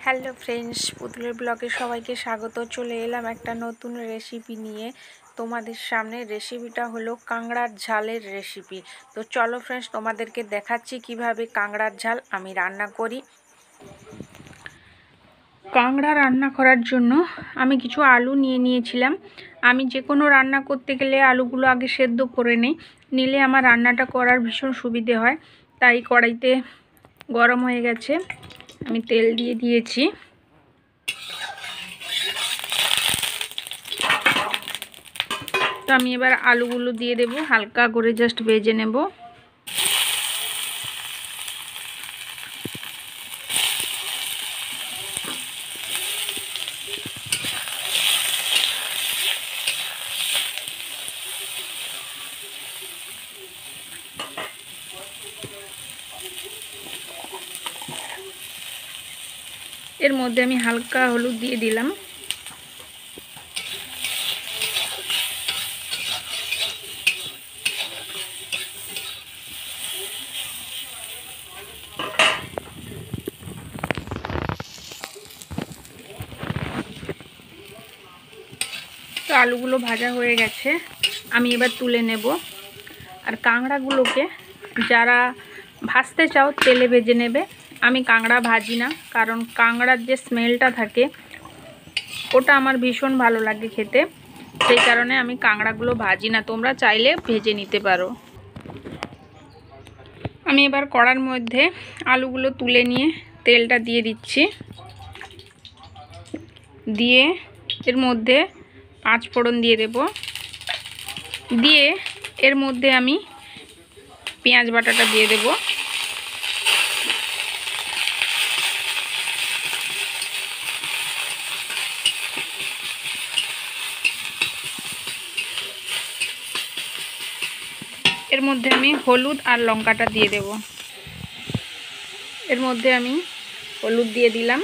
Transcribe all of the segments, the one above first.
Hello friends, পুতুলের ব্লগে সবাইকে স্বাগত। চলে এলাম একটা নতুন রেসিপি নিয়ে তোমাদের সামনে। রেসিপিটা হলো কাঁকড়ার ঝালের রেসিপি। তো চলো ফ্রেন্ডস, তোমাদেরকে দেখাচ্ছি কিভাবে কাঁকড়ার ঝাল আমি রান্না করি। কাঁকড়া রান্না করার জন্য আমি কিছু আলু নিয়ে নিয়েছিলাম। আমি যে কোনো রান্না করতে গেলে আলুগুলো আগে সেদ্ধ করে নিলে আমার রান্নাটা করার ভীষণ সুবিধে হয়। তাই কড়াইতে গরম হয়ে গেছে, আমি তেল দিয়ে দিয়েছি। তো আমি এবার আলুগুলো দিয়ে দেব, হালকা করে জাস্ট ভেজে নেব। এর মধ্যে আমি হালকা হলুদ দিয়ে দিলাম। তো আলুগুলো ভাজা হয়ে গেছে, আমি এবার তুলে নেব। আর কাঁকড়াগুলোকে যারা ভাজতে চাও তেলে ভেজে নেবে। আমি কাঁকড়া ভাজি না, কারণ কাঁকড়ার যে স্মেলটা থাকে ওটা আমার ভীষণ ভালো লাগে খেতে। সেই কারণে আমি কাঁকড়াগুলো ভাজি না, তোমরা চাইলে ভেজে নিতে পারো। আমি এবার কড়ার মধ্যে আলুগুলো তুলে নিয়ে তেলটা দিয়ে দিচ্ছি। দিয়ে এর মধ্যে 5 ফোড়ন দিয়ে দেব। দিয়ে এর মধ্যে আমি পেঁয়াজ বাটাটা দিয়ে দেব। এর মধ্যে আমি হলুদ আর লঙ্কাটা দিয়ে দেব। এর মধ্যে আমি হলুদ দিয়ে দিলাম।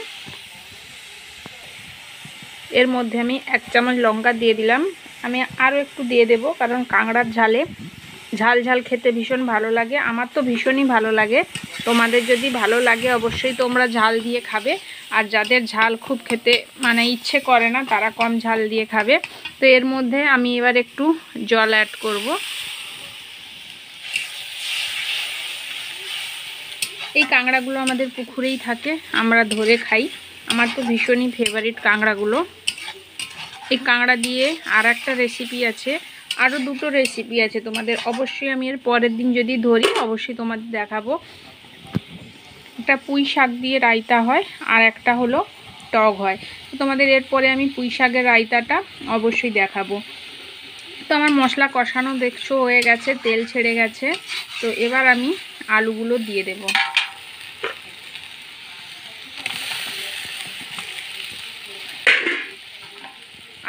এর মধ্যে আমি 1 চামচ লঙ্কা দিয়ে দিলাম। আমি আরও একটু দিয়ে দেব, কারণ কাঁকড়ার ঝালে ঝাল ঝাল খেতে ভীষণ ভালো লাগে। আমার তো ভীষণই ভালো লাগে। তোমাদের যদি ভালো লাগে অবশ্যই তোমরা ঝাল দিয়ে খাবে। আর যাদের ঝাল খুব খেতে ইচ্ছে করে না, তারা কম ঝাল দিয়ে খাবে। তো এর মধ্যে আমি এবার একটু জল অ্যাড করব। এই কাঁকড়াগুলো আমাদের পুকুরেই থাকে, আমরা ধরে খাই। আমার তো ভীষণই ফেভারিট কাঁকড়াগুলো। এই কাঁকড়া দিয়ে আর একটা রেসিপি আছে, আরও 2টো রেসিপি আছে তোমাদের। অবশ্যই আমি এর পরের দিন যদি ধরি অবশ্যই তোমাদের দেখাবো। একটা পুঁই শাক দিয়ে রায়তা হয়, আর একটা হলো টক হয়। তো তোমাদের এরপরে আমি পুঁই শাকের রায়তাটা অবশ্যই দেখাবো। তো আমার মশলা কষানো দেখছো হয়ে গেছে, তেল ছেড়ে গেছে। তো এবার আমি আলুগুলো দিয়ে দেব।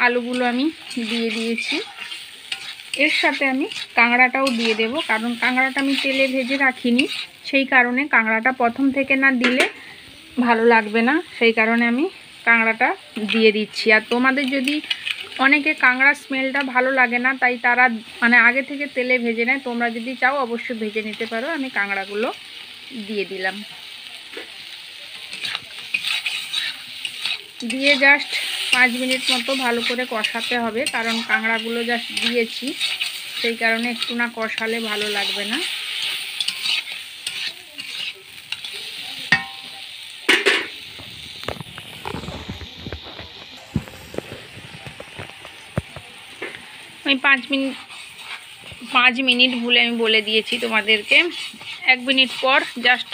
আলুগুলো আমি দিয়ে দিয়েছি। এর সাথে আমি কাঁকড়াটাও দিয়ে দেব, কারণ কাঁকড়াটা আমি তেলে ভেজে রাখিনি। সেই কারণে কাঁকড়াটা প্রথম থেকে না দিলে ভালো লাগবে না, সেই কারণে আমি কাঁকড়াটা দিয়ে দিচ্ছি। আর তোমাদের যদি অনেকে কাঁকড়ার স্মেলটা ভালো লাগে না, তাই তারা আগে থেকে তেলে ভেজে নেয়। তোমরা যদি চাও অবশ্যই ভেজে নিতে পারো। আমি কাঁকড়াগুলো দিয়ে দিলাম। দিয়ে জাস্ট 5 মিনিট মতো ভালো করে কষাতে হবে, কারণ কাঁকড়াগুলো জাস্ট দিয়েছি, সেই কারণে একটু না কষালে ভালো লাগবে না। আমি 5 মিনিট ভুলে আমি বলে দিয়েছি তোমাদেরকে। 1 মিনিট পর জাস্ট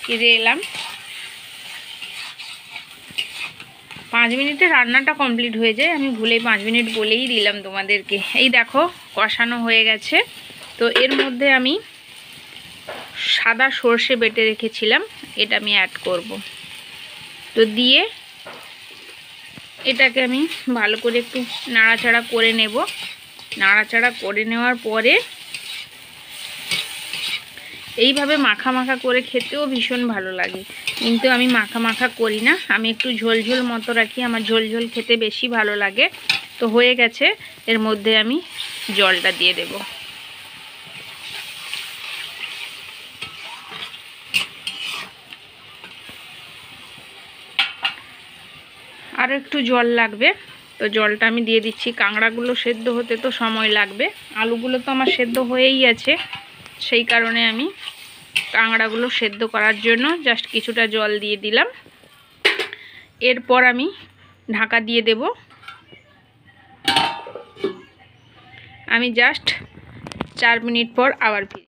ফিরে এলাম। 5 মিনিটে রান্নাটা কমপ্লিট হয়ে যায়, আমি ভুলেই 5 মিনিট বলেই দিলাম তোমাদেরকে। এই দেখো কষানো হয়ে গেছে। তো এর মধ্যে আমি সাদা সর্ষে বেটে রেখেছিলাম, এটা আমি অ্যাড করব। তো দিয়ে এটাকে আমি ভালো করে একটু নাড়াচাড়া করে নেব। নাড়াচাড়া করে নেওয়ার পরে এইভাবে মাখা মাখা করে খেতেও ভীষণ ভালো লাগে, কিন্তু আমি মাখা মাখা করি না, আমি একটু ঝোল ঝোল মতো রাখি। আমার ঝোল ঝোল খেতে বেশি ভালো লাগে। তো হয়ে গেছে, এর মধ্যে আমি জলটা দিয়ে দেব। আরও একটু জল লাগবে, তো জলটা আমি দিয়ে দিচ্ছি। কাঁকড়াগুলো সেদ্ধ হতে তো সময় লাগবে, আলুগুলো তো আমার সেদ্ধ হয়েই আছে, সেই কারণে আমি কাঁকড়াগুলো সেদ্ধ করার জন্য জাস্ট কিছুটা জল দিয়ে দিলাম। এরপর আমি ঢাকা দিয়ে দেব। আমি জাস্ট 4 মিনিট পর আবার ফিরি।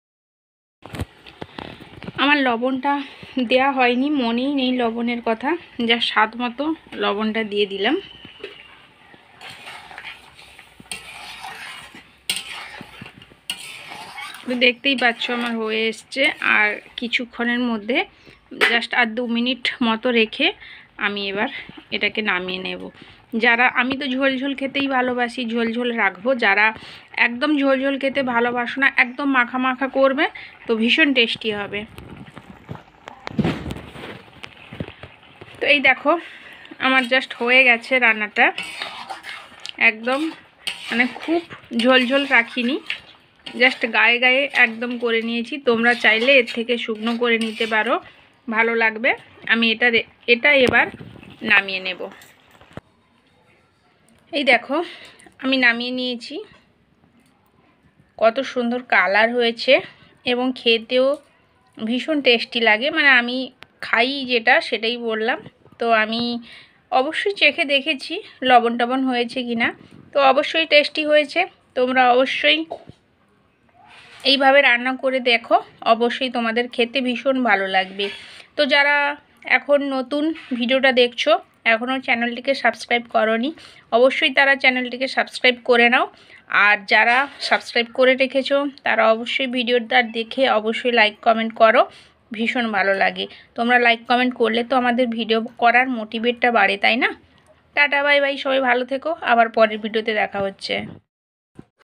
আমার লবণটা দেয়া হয়নি, মনেই নেই লবণের কথা, যা স্বাদ মতো লবণটা দিয়ে দিলাম। দেখতেই পাচ্ছ আমার হয়ে এসছে, আর কিছুক্ষণের মধ্যে জাস্ট আর 2 মিনিট মতো রেখে আমি এবার এটাকে নামিয়ে নেব। যারা, আমি তো ঝোল ঝোল খেতেই ভালোবাসি, ঝোল ঝোল রাখবো। যারা একদম ঝোল ঝোল খেতে ভালোবাসো না, একদম মাখা মাখা করবে, তো ভীষণ টেস্টি হবে। তো এই দেখো আমার জাস্ট হয়ে গেছে রান্নাটা, একদম মানে খুব ঝোল ঝোল রাখিনি, জাস্ট গায়ে গায়ে একদম করে নিয়েছি। তোমরা চাইলে এর থেকে শুকনো করে নিতে পারো, ভালো লাগবে। আমি এটা এবার নামিয়ে নেব। এই দেখো আমি নামিয়ে নিয়েছি, কত সুন্দর কালার হয়েছে এবং খেতেও ভীষণ টেস্টি লাগে। মানে আমি খাই যেটা সেটাই বললাম। তো আমি অবশ্যই চেখে দেখেছি লবণ টবণ হয়েছে কিনা, তো অবশ্যই টেস্টি হয়েছে। তোমরা অবশ্যই এইভাবে রান্না করে দেখো, অবশ্যই তোমাদের খেতে ভীষণ ভালো লাগবে। তো যারা এখন নতুন ভিডিওটা দেখছো, এখনও চ্যানেলটিকে সাবস্ক্রাইব করোনি, অবশ্যই তারা চ্যানেলটিকে সাবস্ক্রাইব করে নাও। আর যারা সাবস্ক্রাইব করে রেখেছো তারা অবশ্যই ভিডিওটা দেখে অবশ্যই লাইক কমেন্ট করো, ভীষণ ভালো লাগে। তোমরা লাইক কমেন্ট করলে তো আমাদের ভিডিও করার মোটিভেটটা বাড়ে, তাই না? টাটা বাই বাই, সবাই ভালো থেকো, আবার পরের ভিডিওতে দেখা হচ্ছে।